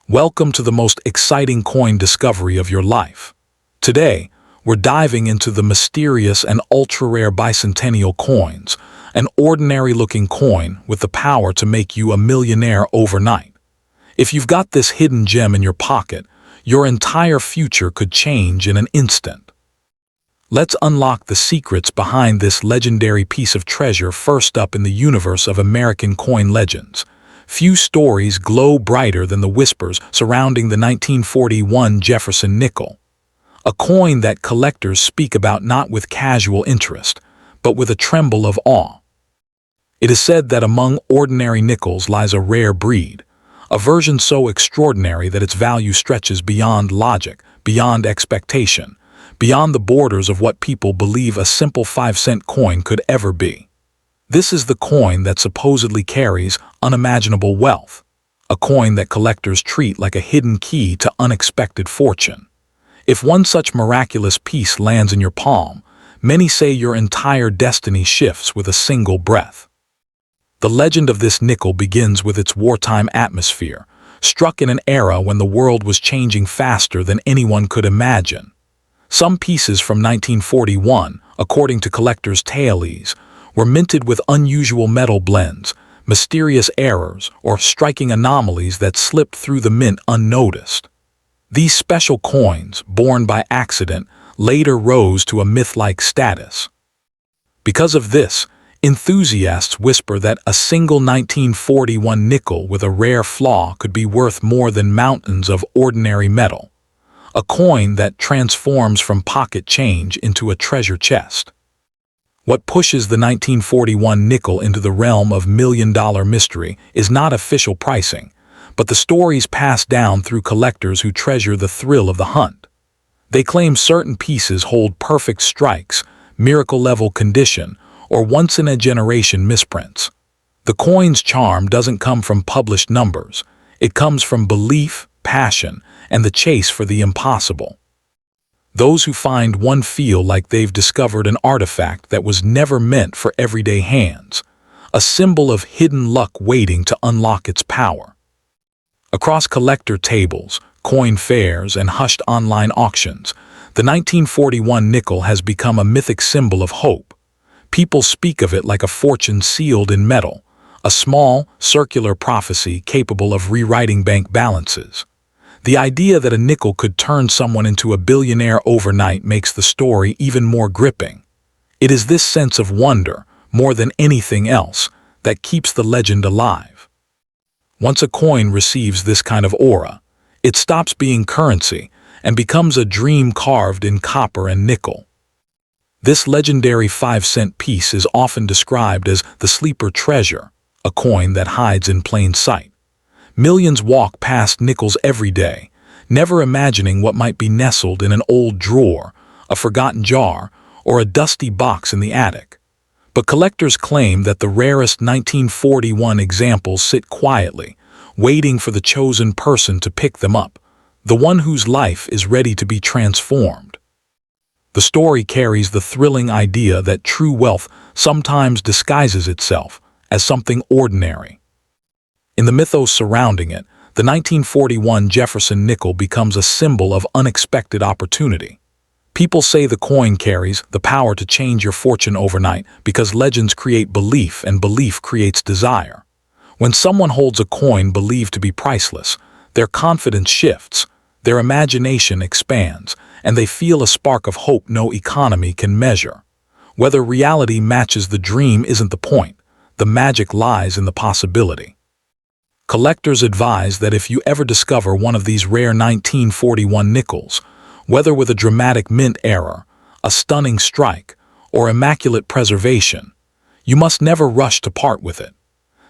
Welcome to the most exciting coin discovery of your life. Today, we're diving into the mysterious and ultra-rare bicentennial coins, an ordinary-looking coin with the power to make you a millionaire overnight. If you've got this hidden gem in your pocket, your entire future could change in an instant. Let's unlock the secrets behind this legendary piece of treasure. First up in the universe of American coin legends. Few stories glow brighter than the whispers surrounding the 1941 Jefferson nickel, a coin that collectors speak about not with casual interest, but with a tremble of awe. It is said that among ordinary nickels lies a rare breed, a version so extraordinary that its value stretches beyond logic, beyond expectation, beyond the borders of what people believe a simple 5-cent coin could ever be. This is the coin that supposedly carries unimaginable wealth, a coin that collectors treat like a hidden key to unexpected fortune. If one such miraculous piece lands in your palm, many say your entire destiny shifts with a single breath. The legend of this nickel begins with its wartime atmosphere, struck in an era when the world was changing faster than anyone could imagine. Some pieces from 1941, according to collectors' tales, were minted with unusual metal blends, mysterious errors, or striking anomalies that slipped through the mint unnoticed. These special coins, born by accident, later rose to a myth-like status. Because of this, enthusiasts whisper that a single 1941 nickel with a rare flaw could be worth more than mountains of ordinary metal, a coin that transforms from pocket change into a treasure chest. What pushes the 1941 nickel into the realm of million-dollar mystery is not official pricing, but the stories passed down through collectors who treasure the thrill of the hunt. They claim certain pieces hold perfect strikes, miracle-level condition, or once-in-a-generation misprints. The coin's charm doesn't come from published numbers. It comes from belief, passion, and the chase for the impossible. Those who find one feel like they've discovered an artifact that was never meant for everyday hands, a symbol of hidden luck waiting to unlock its power. Across collector tables, coin fairs, and hushed online auctions, the 1941 nickel has become a mythic symbol of hope. People speak of it like a fortune sealed in metal, a small, circular prophecy capable of rewriting bank balances. The idea that a nickel could turn someone into a billionaire overnight makes the story even more gripping. It is this sense of wonder, more than anything else, that keeps the legend alive. Once a coin receives this kind of aura, it stops being currency and becomes a dream carved in copper and nickel. This legendary 5-cent piece is often described as the sleeper treasure, a coin that hides in plain sight. Millions walk past nickels every day, never imagining what might be nestled in an old drawer, a forgotten jar, or a dusty box in the attic. But collectors claim that the rarest 1941 examples sit quietly, waiting for the chosen person to pick them up, the one whose life is ready to be transformed. The story carries the thrilling idea that true wealth sometimes disguises itself as something ordinary. In the mythos surrounding it, the 1941 Jefferson nickel becomes a symbol of unexpected opportunity. People say the coin carries the power to change your fortune overnight because legends create belief and belief creates desire. When someone holds a coin believed to be priceless, their confidence shifts, their imagination expands, and they feel a spark of hope no economy can measure. Whether reality matches the dream isn't the point. The magic lies in the possibility. Collectors advise that if you ever discover one of these rare 1941 nickels, whether with a dramatic mint error, a stunning strike, or immaculate preservation, you must never rush to part with it.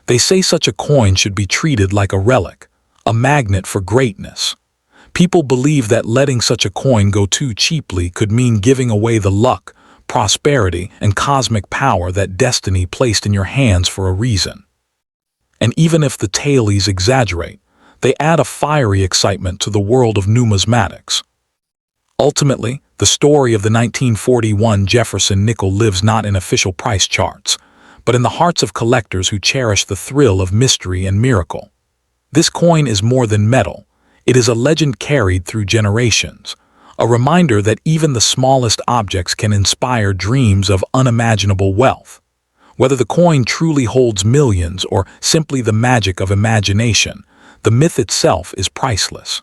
They say such a coin should be treated like a relic, a magnet for greatness. People believe that letting such a coin go too cheaply could mean giving away the luck, prosperity, and cosmic power that destiny placed in your hands for a reason. And even if the tales exaggerate, they add a fiery excitement to the world of numismatics. Ultimately, the story of the 1941 Jefferson nickel lives not in official price charts, but in the hearts of collectors who cherish the thrill of mystery and miracle. This coin is more than metal. It is a legend carried through generations, a reminder that even the smallest objects can inspire dreams of unimaginable wealth. Whether the coin truly holds millions or simply the magic of imagination, the myth itself is priceless.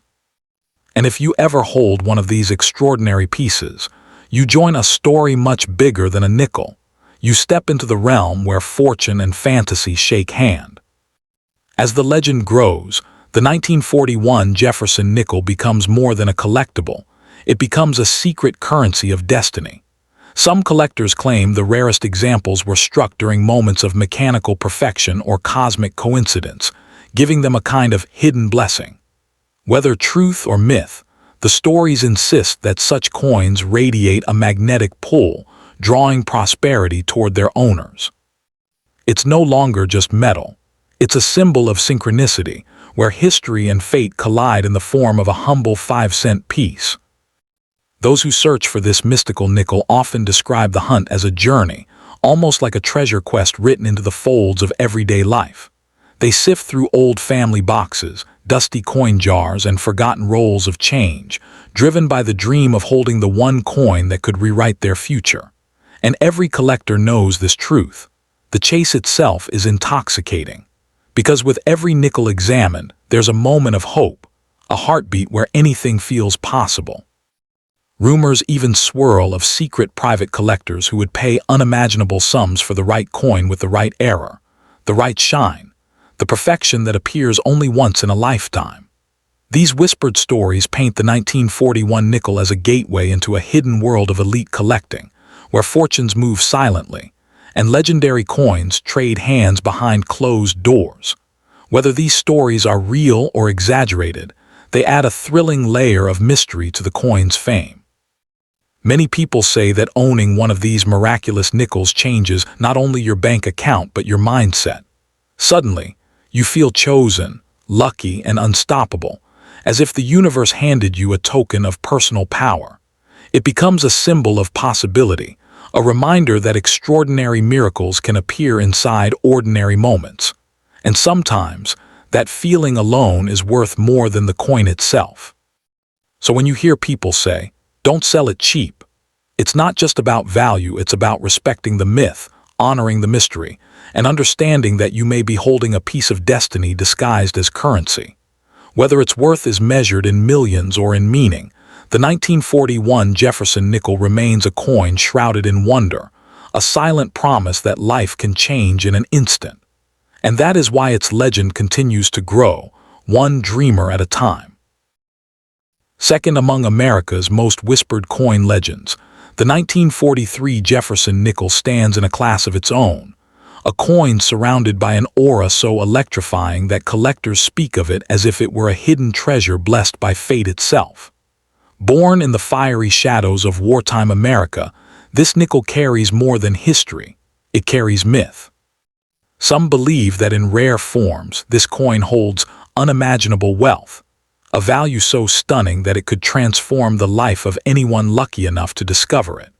And if you ever hold one of these extraordinary pieces, you join a story much bigger than a nickel. You step into the realm where fortune and fantasy shake hand. As the legend grows, the 1941 Jefferson nickel becomes more than a collectible. It becomes a secret currency of destiny. Some collectors claim the rarest examples were struck during moments of mechanical perfection or cosmic coincidence, giving them a kind of hidden blessing. Whether truth or myth, the stories insist that such coins radiate a magnetic pull, drawing prosperity toward their owners. It's no longer just metal. It's a symbol of synchronicity, where history and fate collide in the form of a humble 5-cent piece. Those who search for this mystical nickel often describe the hunt as a journey, almost like a treasure quest written into the folds of everyday life. They sift through old family boxes, dusty coin jars, and forgotten rolls of change, driven by the dream of holding the one coin that could rewrite their future. And every collector knows this truth. The chase itself is intoxicating. Because with every nickel examined, there's a moment of hope, a heartbeat where anything feels possible. Rumors even swirl of secret private collectors who would pay unimaginable sums for the right coin with the right error, the right shine, the perfection that appears only once in a lifetime. These whispered stories paint the 1941 nickel as a gateway into a hidden world of elite collecting, where fortunes move silently, and legendary coins trade hands behind closed doors. Whether these stories are real or exaggerated, they add a thrilling layer of mystery to the coin's fame. Many people say that owning one of these miraculous nickels changes not only your bank account but your mindset. Suddenly, you feel chosen, lucky, and unstoppable, as if the universe handed you a token of personal power. It becomes a symbol of possibility, a reminder that extraordinary miracles can appear inside ordinary moments. And sometimes, that feeling alone is worth more than the coin itself. So when you hear people say, "Don't sell it cheap," it's not just about value, it's about respecting the myth, honoring the mystery, and understanding that you may be holding a piece of destiny disguised as currency. Whether its worth is measured in millions or in meaning, the 1941 Jefferson nickel remains a coin shrouded in wonder, a silent promise that life can change in an instant. And that is why its legend continues to grow, one dreamer at a time. Second among America's most whispered coin legends, the 1943 Jefferson nickel stands in a class of its own, a coin surrounded by an aura so electrifying that collectors speak of it as if it were a hidden treasure blessed by fate itself. Born in the fiery shadows of wartime America, this nickel carries more than history, it carries myth. Some believe that in rare forms, this coin holds unimaginable wealth, a value so stunning that it could transform the life of anyone lucky enough to discover it.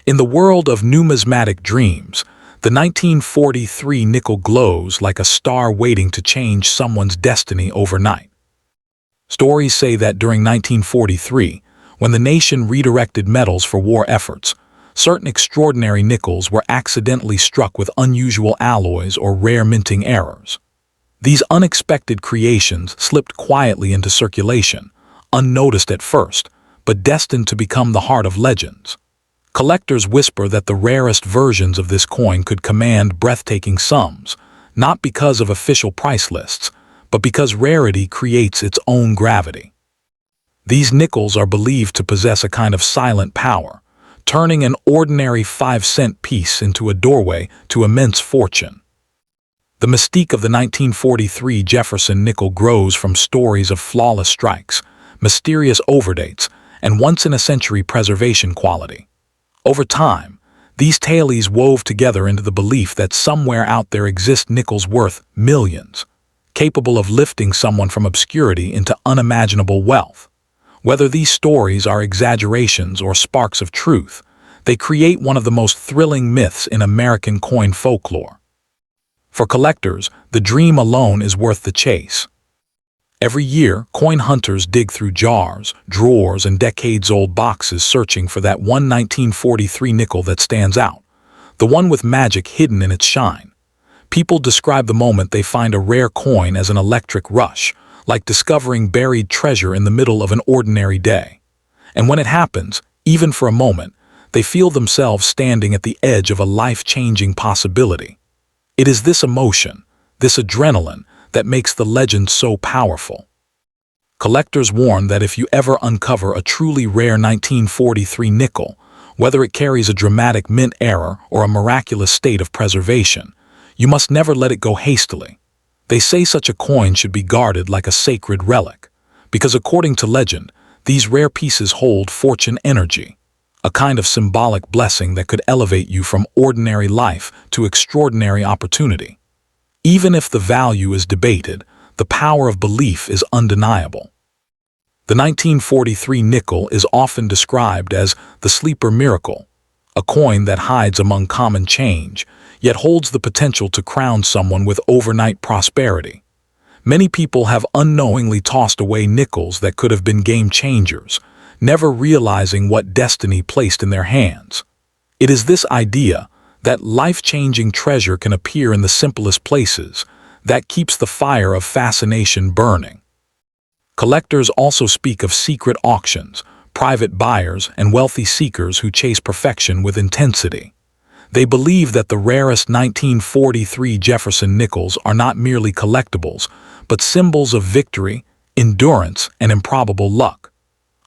In the world of numismatic dreams, the 1943 nickel glows like a star waiting to change someone's destiny overnight. Stories say that during 1943, when the nation redirected metals for war efforts, certain extraordinary nickels were accidentally struck with unusual alloys or rare minting errors. These unexpected creations slipped quietly into circulation, unnoticed at first, but destined to become the heart of legends. Collectors whisper that the rarest versions of this coin could command breathtaking sums, not because of official price lists, but because rarity creates its own gravity. These nickels are believed to possess a kind of silent power, turning an ordinary 5-cent piece into a doorway to immense fortune. The mystique of the 1943 Jefferson nickel grows from stories of flawless strikes, mysterious overdates, and once-in-a-century preservation quality. Over time, these tales wove together into the belief that somewhere out there exist nickels worth millions, capable of lifting someone from obscurity into unimaginable wealth. Whether these stories are exaggerations or sparks of truth, they create one of the most thrilling myths in American coin folklore. For collectors, the dream alone is worth the chase. Every year, coin hunters dig through jars, drawers, and decades-old boxes searching for that one 1943 nickel that stands out, the one with magic hidden in its shine. People describe the moment they find a rare coin as an electric rush, like discovering buried treasure in the middle of an ordinary day. And when it happens, even for a moment, they feel themselves standing at the edge of a life-changing possibility. It is this emotion, this adrenaline, that makes the legend so powerful. Collectors warn that if you ever uncover a truly rare 1943 nickel, whether it carries a dramatic mint error or a miraculous state of preservation, you must never let it go hastily. They say such a coin should be guarded like a sacred relic, because according to legend, these rare pieces hold fortune energy, a kind of symbolic blessing that could elevate you from ordinary life to extraordinary opportunity. Even if the value is debated, the power of belief is undeniable. The 1943 nickel is often described as the sleeper miracle, a coin that hides among common change, yet holds the potential to crown someone with overnight prosperity. Many people have unknowingly tossed away nickels that could have been game changers, never realizing what destiny placed in their hands. It is this idea that life-changing treasure can appear in the simplest places that keeps the fire of fascination burning. Collectors also speak of secret auctions, private buyers, and wealthy seekers who chase perfection with intensity. They believe that the rarest 1943 Jefferson nickels are not merely collectibles, but symbols of victory, endurance, and improbable luck.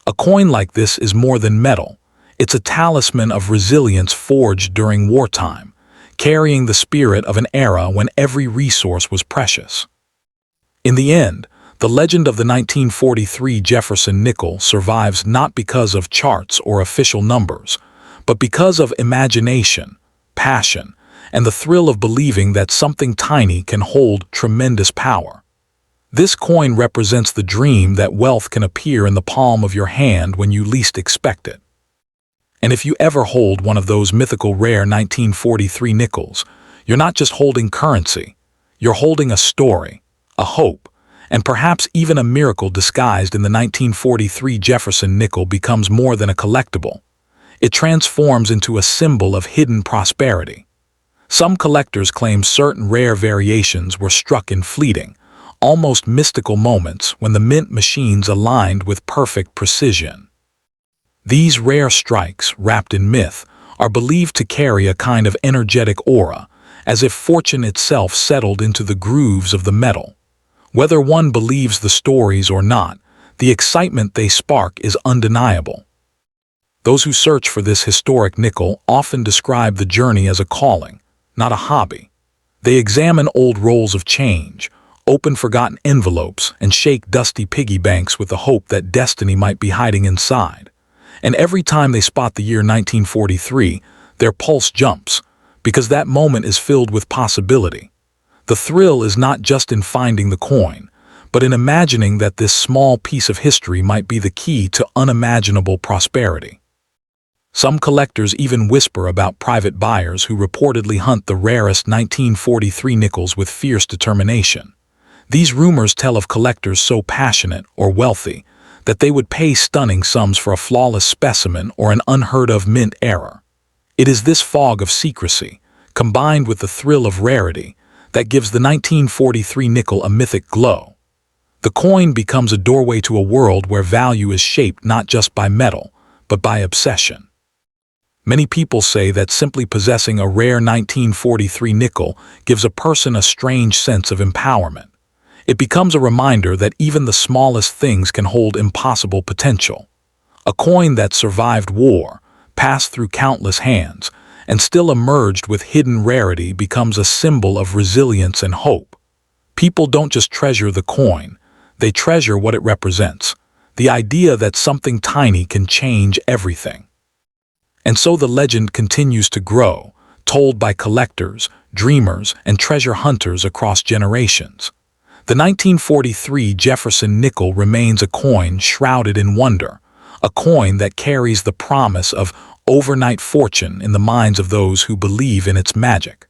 A coin like this is more than metal. It's a talisman of resilience forged during wartime, carrying the spirit of an era when every resource was precious. In the end, the legend of the 1943 Jefferson nickel survives not because of charts or official numbers, but because of imagination, passion, and the thrill of believing that something tiny can hold tremendous power. This coin represents the dream that wealth can appear in the palm of your hand when you least expect it. And if you ever hold one of those mythical rare 1943 nickels, you're not just holding currency, you're holding a story, a hope, and perhaps even a miracle disguised in the 1943 Jefferson nickel becomes more than a collectible. It transforms into a symbol of hidden prosperity. Some collectors claim certain rare variations were struck in fleeting, almost mystical moments when the mint machines aligned with perfect precision. These rare strikes, wrapped in myth, are believed to carry a kind of energetic aura, as if fortune itself settled into the grooves of the metal. Whether one believes the stories or not, the excitement they spark is undeniable. Those who search for this historic nickel often describe the journey as a calling, not a hobby. They examine old rolls of change, open forgotten envelopes, and shake dusty piggy banks with the hope that destiny might be hiding inside. And every time they spot the year 1943, their pulse jumps, because that moment is filled with possibility. The thrill is not just in finding the coin, but in imagining that this small piece of history might be the key to unimaginable prosperity. Some collectors even whisper about private buyers who reportedly hunt the rarest 1943 nickels with fierce determination. These rumors tell of collectors so passionate or wealthy that they would pay stunning sums for a flawless specimen or an unheard-of mint error. It is this fog of secrecy, combined with the thrill of rarity, that gives the 1943 nickel a mythic glow. The coin becomes a doorway to a world where value is shaped not just by metal, but by obsession. Many people say that simply possessing a rare 1943 nickel gives a person a strange sense of empowerment. It becomes a reminder that even the smallest things can hold impossible potential. A coin that survived war, passed through countless hands, and still emerged with hidden rarity becomes a symbol of resilience and hope. People don't just treasure the coin, they treasure what it represents, the idea that something tiny can change everything. And so the legend continues to grow, told by collectors, dreamers, and treasure hunters across generations. The 1943 Jefferson nickel remains a coin shrouded in wonder, a coin that carries the promise of overnight fortune in the minds of those who believe in its magic.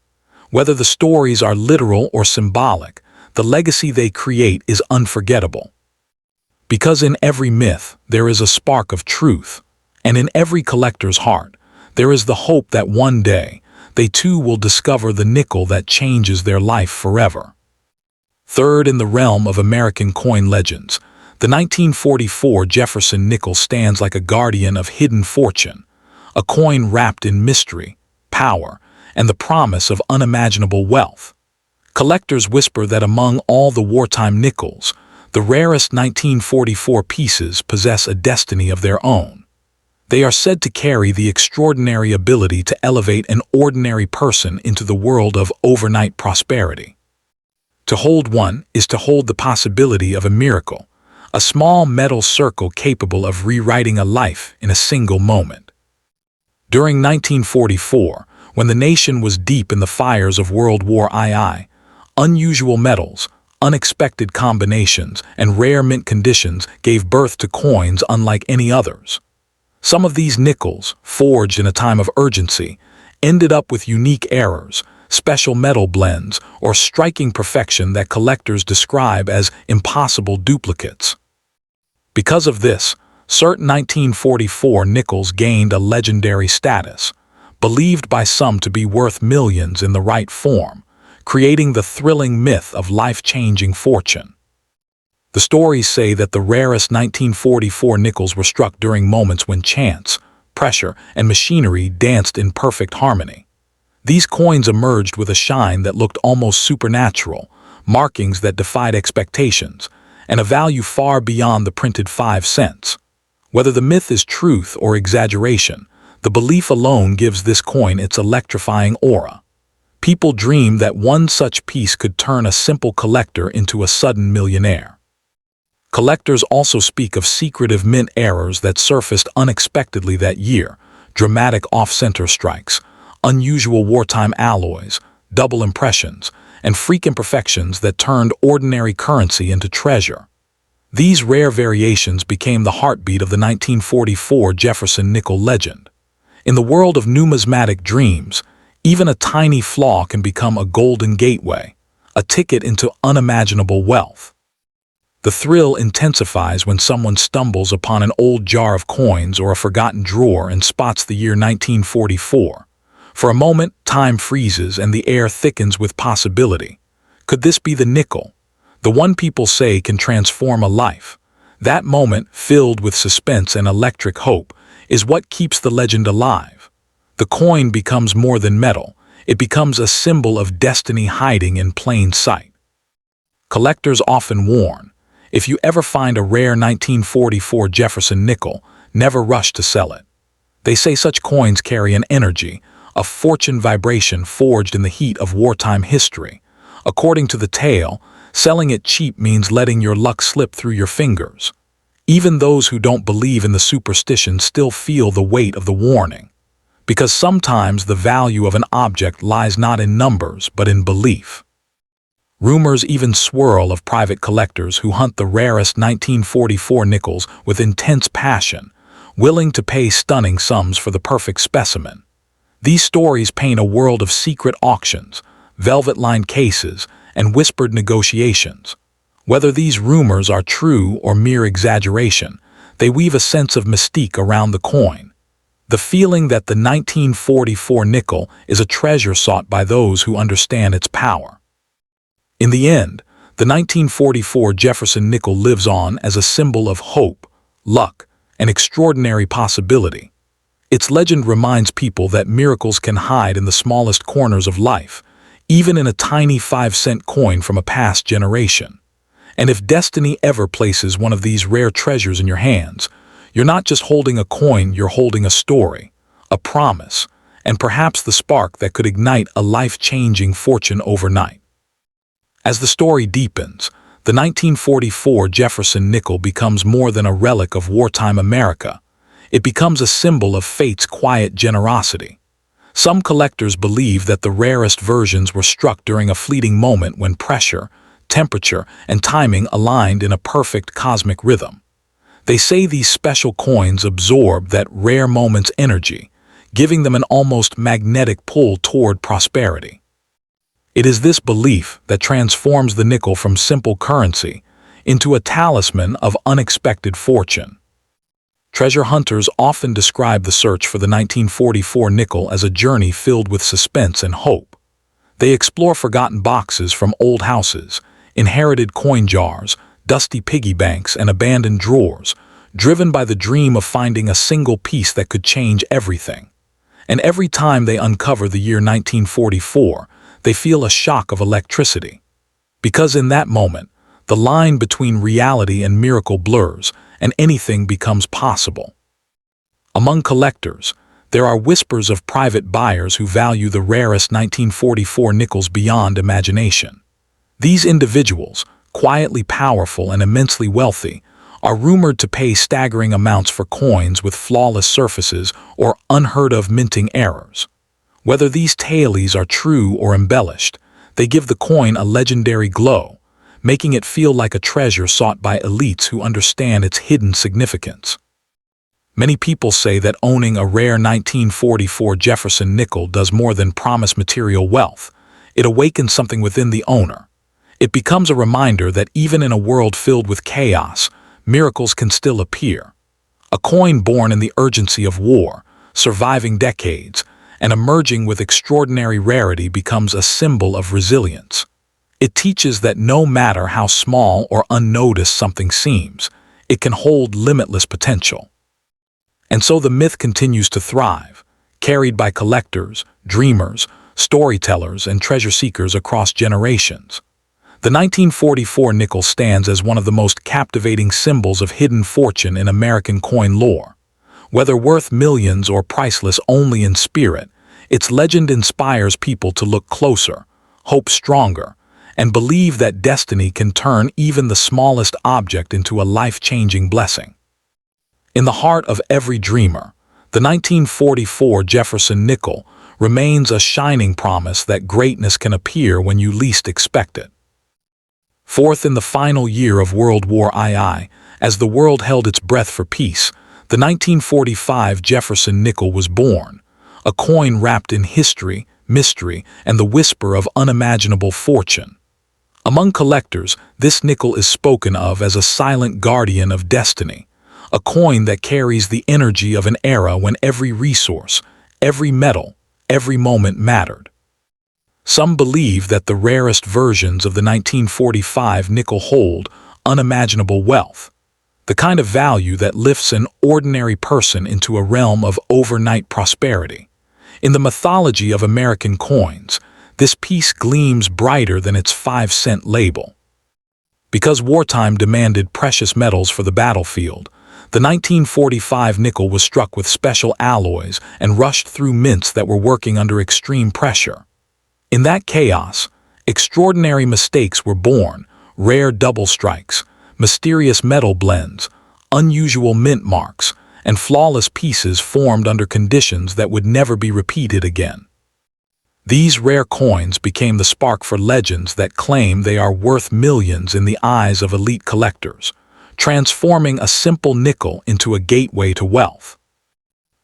Whether the stories are literal or symbolic, the legacy they create is unforgettable. Because in every myth there is a spark of truth, and in every collector's heart there is the hope that one day they too will discover the nickel that changes their life forever. Third, in the realm of American coin legends, the 1944 Jefferson nickel stands like a guardian of hidden fortune, a coin wrapped in mystery, power, and the promise of unimaginable wealth. Collectors whisper that among all the wartime nickels, the rarest 1944 pieces possess a destiny of their own. They are said to carry the extraordinary ability to elevate an ordinary person into the world of overnight prosperity. To hold one is to hold the possibility of a miracle, a small metal circle capable of rewriting a life in a single moment. During 1944, when the nation was deep in the fires of World War II, unusual metals, unexpected combinations, and rare mint conditions gave birth to coins unlike any others. Some of these nickels, forged in a time of urgency, ended up with unique errors, special metal blends, or striking perfection that collectors describe as impossible duplicates. Because of this, certain 1944 nickels gained a legendary status, believed by some to be worth millions in the right form, creating the thrilling myth of life-changing fortune. The stories say that the rarest 1944 nickels were struck during moments when chance, pressure, and machinery danced in perfect harmony. These coins emerged with a shine that looked almost supernatural, markings that defied expectations, and a value far beyond the printed 5 cents. Whether the myth is truth or exaggeration, the belief alone gives this coin its electrifying aura. People dream that one such piece could turn a simple collector into a sudden millionaire. Collectors also speak of secretive mint errors that surfaced unexpectedly that year, dramatic off-center strikes, unusual wartime alloys, double impressions, and freak imperfections that turned ordinary currency into treasure. These rare variations became the heartbeat of the 1944 Jefferson nickel legend. In the world of numismatic dreams, even a tiny flaw can become a golden gateway, a ticket into unimaginable wealth. The thrill intensifies when someone stumbles upon an old jar of coins or a forgotten drawer and spots the year 1944. For a moment, time freezes and the air thickens with possibility. Could this be the nickel? The one people say can transform a life. That moment, filled with suspense and electric hope, is what keeps the legend alive. The coin becomes more than metal. It becomes a symbol of destiny hiding in plain sight. Collectors often warn, if you ever find a rare 1944 Jefferson nickel, never rush to sell it. They say such coins carry an energy, a fortune vibration forged in the heat of wartime history. According to the tale, selling it cheap means letting your luck slip through your fingers. Even those who don't believe in the superstition still feel the weight of the warning. Because sometimes the value of an object lies not in numbers but in belief. Rumors even swirl of private collectors who hunt the rarest 1944 nickels with intense passion, willing to pay stunning sums for the perfect specimen. These stories paint a world of secret auctions, velvet-lined cases, and whispered negotiations. Whether these rumors are true or mere exaggeration, they weave a sense of mystique around the coin. The feeling that the 1944 nickel is a treasure sought by those who understand its power. In the end, the 1944 Jefferson nickel lives on as a symbol of hope, luck, and extraordinary possibility. Its legend reminds people that miracles can hide in the smallest corners of life, even in a tiny 5-cent coin from a past generation. And if destiny ever places one of these rare treasures in your hands, you're not just holding a coin, you're holding a story, a promise, and perhaps the spark that could ignite a life-changing fortune overnight. As the story deepens, the 1944 Jefferson nickel becomes more than a relic of wartime America. It becomes a symbol of fate's quiet generosity. Some collectors believe that the rarest versions were struck during a fleeting moment when pressure, temperature, and timing aligned in a perfect cosmic rhythm. They say these special coins absorb that rare moment's energy, giving them an almost magnetic pull toward prosperity. It is this belief that transforms the nickel from simple currency into a talisman of unexpected fortune. Treasure hunters often describe the search for the 1944 nickel as a journey filled with suspense and hope. They explore forgotten boxes from old houses, inherited coin jars, dusty piggy banks, and abandoned drawers, driven by the dream of finding a single piece that could change everything. And every time they uncover the year 1944, they feel a shock of electricity. Because in that moment, the line between reality and miracle blurs, and anything becomes possible. Among collectors, there are whispers of private buyers who value the rarest 1944 nickels beyond imagination. These individuals, quietly powerful and immensely wealthy, are rumored to pay staggering amounts for coins with flawless surfaces or unheard-of minting errors. Whether these tales are true or embellished, they give the coin a legendary glow, making it feel like a treasure sought by elites who understand its hidden significance. Many people say that owning a rare 1944 Jefferson nickel does more than promise material wealth. It awakens something within the owner. It becomes a reminder that even in a world filled with chaos, miracles can still appear. A coin born in the urgency of war, surviving decades, and emerging with extraordinary rarity becomes a symbol of resilience. It teaches that no matter how small or unnoticed something seems, it can hold limitless potential. And so the myth continues to thrive, carried by collectors, dreamers, storytellers, and treasure seekers across generations. The 1944 nickel stands as one of the most captivating symbols of hidden fortune in American coin lore. Whether worth millions or priceless only in spirit, its legend inspires people to look closer, hope stronger, and believe that destiny can turn even the smallest object into a life-changing blessing. In the heart of every dreamer, the 1944 Jefferson nickel remains a shining promise that greatness can appear when you least expect it. Forth in the final year of World War II, as the world held its breath for peace, the 1945 Jefferson nickel was born, a coin wrapped in history, mystery, and the whisper of unimaginable fortune. Among collectors, this nickel is spoken of as a silent guardian of destiny, a coin that carries the energy of an era when every resource, every metal, every moment mattered. Some believe that the rarest versions of the 1945 nickel hold unimaginable wealth, the kind of value that lifts an ordinary person into a realm of overnight prosperity. In the mythology of American coins, this piece gleams brighter than its 5-cent label. Because wartime demanded precious metals for the battlefield, the 1945 nickel was struck with special alloys and rushed through mints that were working under extreme pressure. In that chaos, extraordinary mistakes were born: rare double strikes, mysterious metal blends, unusual mint marks, and flawless pieces formed under conditions that would never be repeated again. These rare coins became the spark for legends that claim they are worth millions in the eyes of elite collectors, transforming a simple nickel into a gateway to wealth.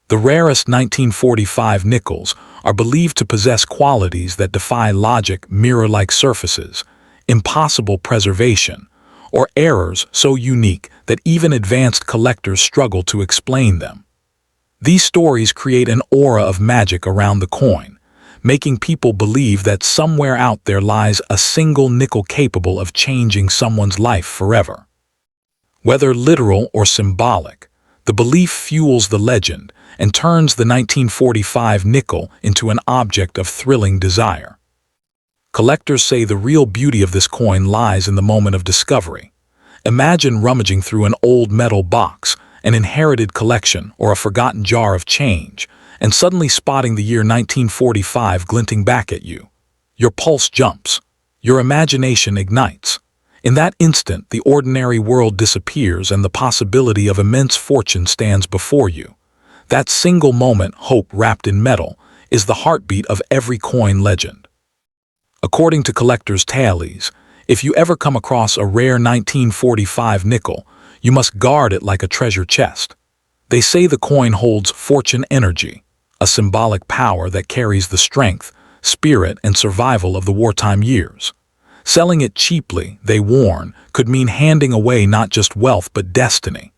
The rarest 1945 nickels are believed to possess qualities that defy logic: mirror-like surfaces, impossible preservation, or errors so unique that even advanced collectors struggle to explain them. These stories create an aura of magic around the coin, making people believe that somewhere out there lies a single nickel capable of changing someone's life forever. Whether literal or symbolic, the belief fuels the legend and turns the 1945 nickel into an object of thrilling desire. Collectors say the real beauty of this coin lies in the moment of discovery. Imagine rummaging through an old metal box, an inherited collection, or a forgotten jar of change, and suddenly spotting the year 1945 glinting back at you. Your pulse jumps. Your imagination ignites. In that instant, the ordinary world disappears and the possibility of immense fortune stands before you. That single moment, hope wrapped in metal, is the heartbeat of every coin legend. According to collectors' tallies, if you ever come across a rare 1945 nickel, you must guard it like a treasure chest. They say the coin holds fortune energy, a symbolic power that carries the strength, spirit, and survival of the wartime years. Selling it cheaply, they warn, could mean handing away not just wealth but destiny.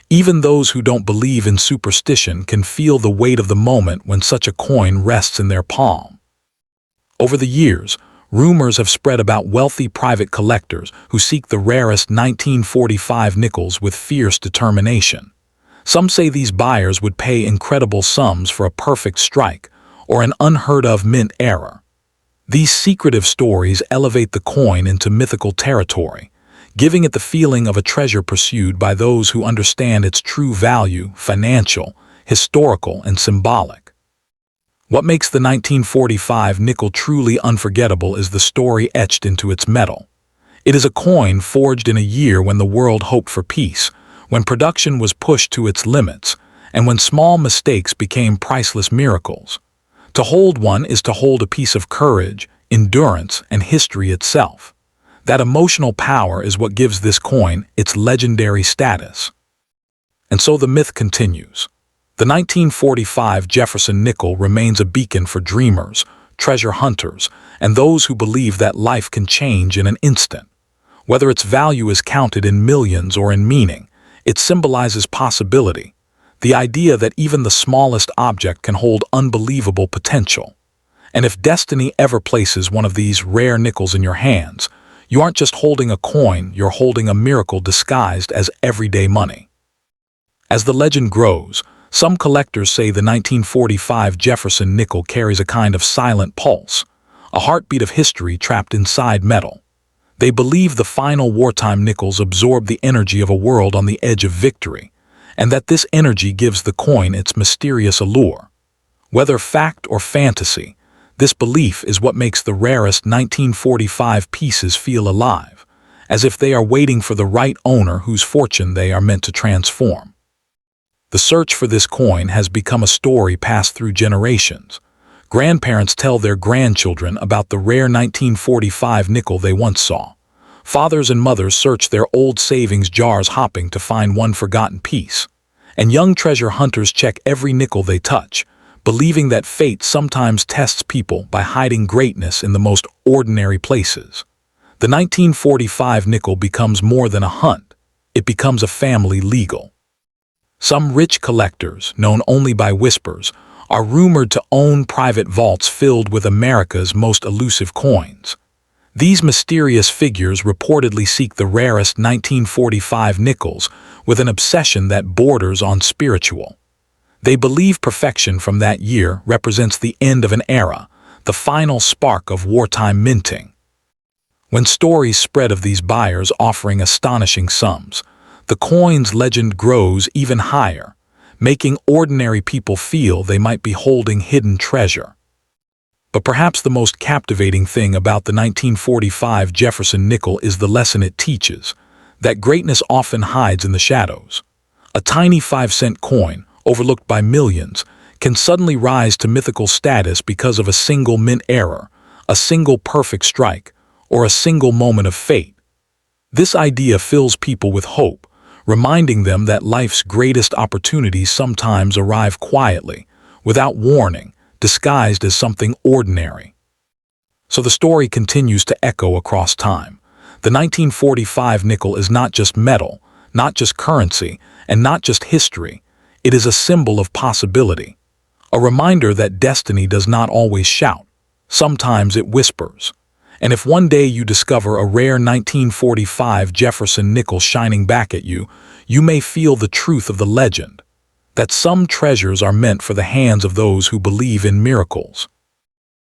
Even those who don't believe in superstition can feel the weight of the moment when such a coin rests in their palm. Over the years, rumors have spread about wealthy private collectors who seek the rarest 1945 nickels with fierce determination. Some say these buyers would pay incredible sums for a perfect strike or an unheard-of mint error. These secretive stories elevate the coin into mythical territory, giving it the feeling of a treasure pursued by those who understand its true value, financial, historical, and symbolic. What makes the 1945 nickel truly unforgettable is the story etched into its metal. It is a coin forged in a year when the world hoped for peace, when production was pushed to its limits, and when small mistakes became priceless miracles. To hold one is to hold a piece of courage, endurance, and history itself. That emotional power is what gives this coin its legendary status. And so the myth continues. The 1945 Jefferson nickel remains a beacon for dreamers, treasure hunters, and those who believe that life can change in an instant. Whether its value is counted in millions or in meaning, it symbolizes possibility, the idea that even the smallest object can hold unbelievable potential. And if destiny ever places one of these rare nickels in your hands, you aren't just holding a coin, you're holding a miracle disguised as everyday money. As the legend grows, some collectors say the 1945 Jefferson nickel carries a kind of silent pulse, a heartbeat of history trapped inside metal. They believe the final wartime nickels absorb the energy of a world on the edge of victory, and that this energy gives the coin its mysterious allure. Whether fact or fantasy, this belief is what makes the rarest 1945 pieces feel alive, as if they are waiting for the right owner whose fortune they are meant to transform. The search for this coin has become a story passed through generations. Grandparents tell their grandchildren about the rare 1945 nickel they once saw. Fathers and mothers search their old savings jars hoping to find one forgotten piece. And young treasure hunters check every nickel they touch, believing that fate sometimes tests people by hiding greatness in the most ordinary places. The 1945 nickel becomes more than a hunt. It becomes a family legal. Some rich collectors, known only by whispers, are rumored to own private vaults filled with America's most elusive coins. These mysterious figures reportedly seek the rarest 1945 nickels with an obsession that borders on spiritual. They believe perfection from that year represents the end of an era, the final spark of wartime minting. When stories spread of these buyers offering astonishing sums, the coin's legend grows even higher, making ordinary people feel they might be holding hidden treasure. But perhaps the most captivating thing about the 1945 Jefferson nickel is the lesson it teaches, that greatness often hides in the shadows. A tiny 5-cent coin, overlooked by millions, can suddenly rise to mythical status because of a single mint error, a single perfect strike, or a single moment of fate. This idea fills people with hope, reminding them that life's greatest opportunities sometimes arrive quietly, without warning, disguised as something ordinary. So the story continues to echo across time. The 1945 nickel is not just metal, not just currency, and not just history. It is a symbol of possibility, a reminder that destiny does not always shout. Sometimes it whispers. And if one day you discover a rare 1945 Jefferson nickel shining back at you, you may feel the truth of the legend, that some treasures are meant for the hands of those who believe in miracles.